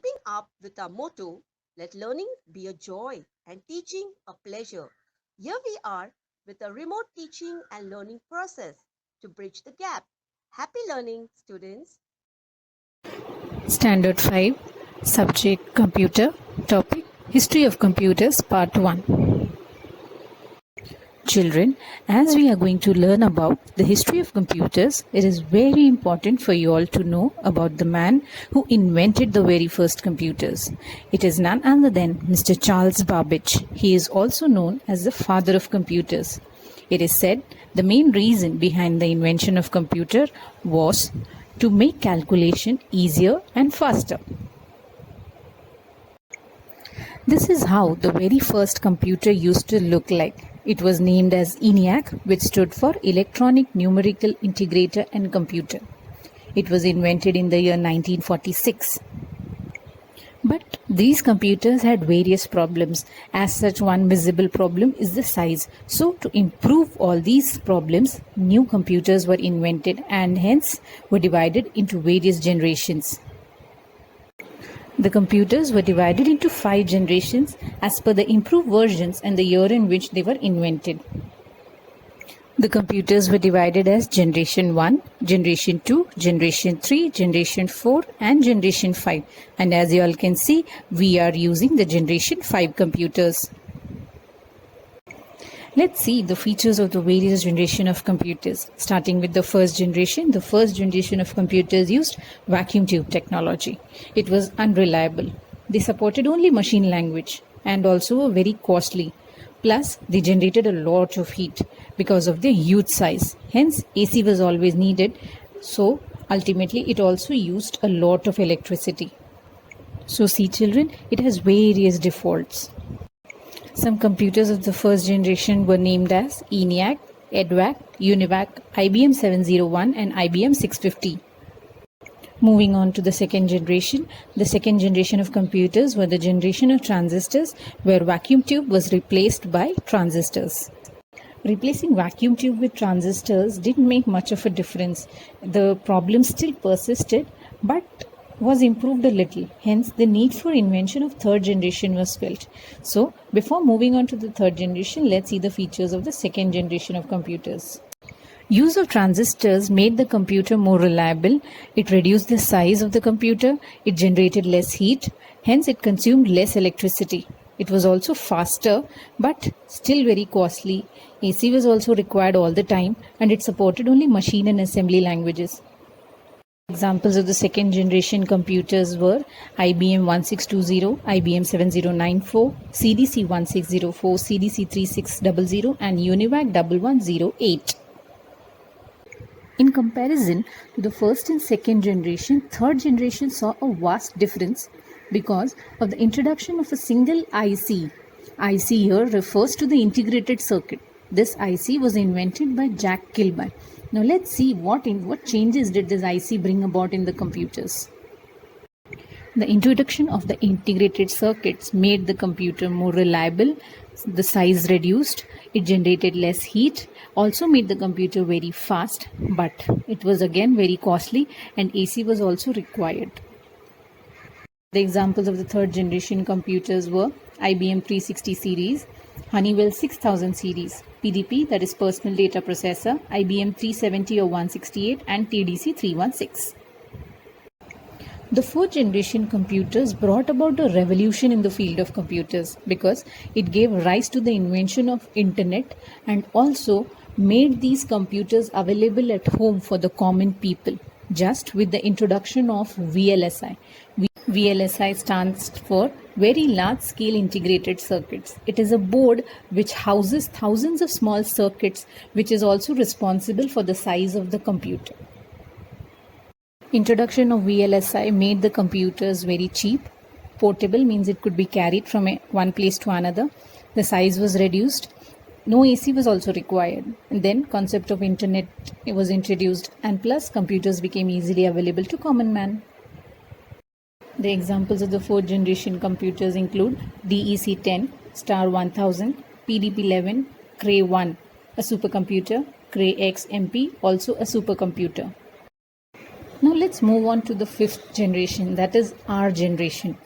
keeping up with our motto, let learning be a joy and teaching a pleasure. Here we are with a remote teaching and learning process to bridge the gap. Happy learning, students. Standard 5, Subject Computer, Topic History of Computers, Part 1. Children, as we are going to learn about the history of computers, it is very important for you all to know about the man who invented the very first computers. It is none other than Mr. Charles Babbage. He is also known as the father of computers. It is said the main reason behind the invention of computer was to make calculation easier and faster. This is how the very first computer used to look like. It was named as ENIAC, which stood for Electronic Numerical Integrator and Computer. It was invented in the year 1946. But these computers had various problems. As such, one visible problem is the size. So, to improve all these problems, new computers were invented and hence were divided into various generations. The computers were divided into 5 generations as per the improved versions and the year in which they were invented. The computers were divided as Generation 1, Generation 2, Generation 3, Generation 4 and Generation 5. And as you all can see, we are using the Generation 5 computers. Let's see the features of the various generation of computers. Starting with the first generation of computers used vacuum tube technology. It was unreliable. They supported only machine language and also were very costly. Plus, they generated a lot of heat because of their huge size. Hence, AC was always needed. So, ultimately, it also used a lot of electricity. So, see children, it has various defaults. Some computers of the first generation were named as ENIAC, EDVAC, UNIVAC, IBM 701 and IBM 650. Moving on to the second generation of computers were the generation of transistors where vacuum tube was replaced by transistors. Replacing vacuum tube with transistors didn't make much of a difference. The problem still persisted but was improved a little. Hence, the need for invention of third generation was felt. So, before moving on to the third generation, let's see the features of the second generation of computers. Use of transistors made the computer more reliable. It reduced the size of the computer. It generated less heat. Hence, it consumed less electricity. It was also faster, but still very costly. AC was also required all the time, and it supported only machine and assembly languages. Examples of the second generation computers were IBM 1620, IBM 7094, CDC 1604, CDC 3600 and UNIVAC 1108. In comparison to the first and second generation, third generation saw a vast difference because of the introduction of a single IC. IC here refers to the integrated circuit. This IC was invented by Jack Kilby. Now let's see what changes did this IC bring about in the computers. The introduction of the integrated circuits made the computer more reliable, the size reduced, it generated less heat, also made the computer very fast, but it was again very costly and AC was also required. The examples of the third generation computers were IBM 360 series, Honeywell 6000 series, PDP, that is Personal Data Processor, IBM 370 or 168 and TDC 316. The fourth generation computers brought about a revolution in the field of computers because it gave rise to the invention of internet and also made these computers available at home for the common people just with the introduction of VLSI. VLSI stands for Very Large Scale Integrated Circuits. It is a board which houses thousands of small circuits which is also responsible for the size of the computer. Introduction of VLSI made the computers very cheap. Portable means it could be carried from one place to another. The size was reduced. No AC was also required. And then concept of internet was introduced and plus computers became easily available to common man. The examples of the fourth generation computers include DEC-10, Star 1000, PDP-11, Cray-1, a supercomputer, Cray-X MP, also a supercomputer. Now let's move on to the fifth generation, that is our generation.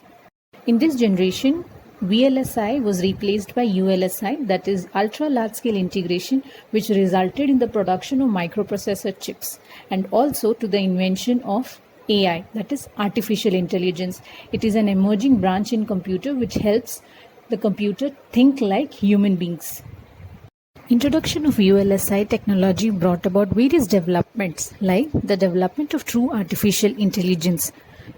In this generation, VLSI was replaced by ULSI, that is ultra large scale integration, which resulted in the production of microprocessor chips and also to the invention of AI, that is artificial intelligence. It is an emerging branch in computer which helps the computer think like human beings. Introduction of ULSI technology brought about various developments like the development of true artificial intelligence,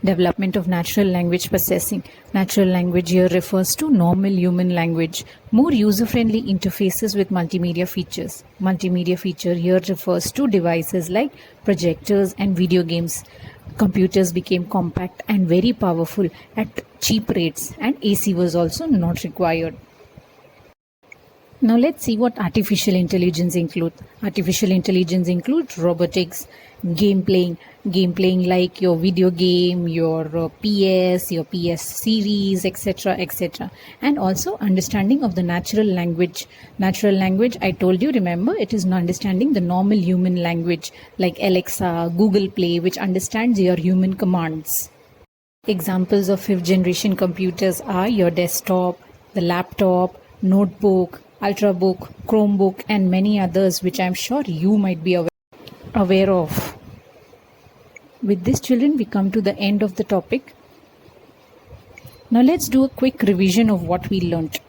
development of natural language processing. Natural language here refers to normal human language, more user-friendly interfaces with multimedia features. Multimedia feature here refers to devices like projectors and video games. Computers became compact and very powerful at cheap rates, and AC was also not required. Now let's see what artificial intelligence includes. Artificial intelligence includes robotics, game playing like your video game, your your PS series, etc., etc. And also understanding of the natural language. Natural language, I told you, remember, it is understanding the normal human language like Alexa, Google Play, which understands your human commands. Examples of fifth generation computers are your desktop, the laptop, notebook, Ultrabook, Chromebook, and many others which I am sure you might be aware of. With this, children, we come to the end of the topic. Now let's do a quick revision of what we learnt.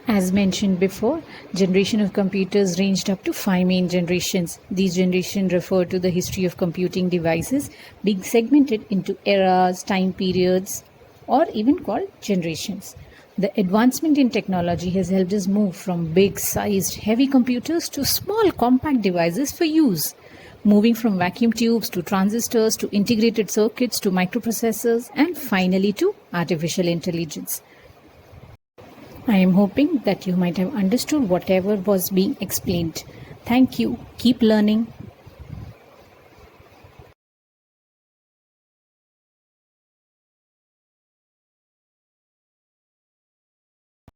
As mentioned before, generation of computers ranged up to 5 main generations. These generations refer to the history of computing devices being segmented into eras, time periods, or even called generations. The advancement in technology has helped us move from big-sized, heavy computers to small, compact devices for use, moving from vacuum tubes to transistors to integrated circuits to microprocessors and finally to artificial intelligence. I am hoping that you might have understood whatever was being explained. Thank you. Keep learning.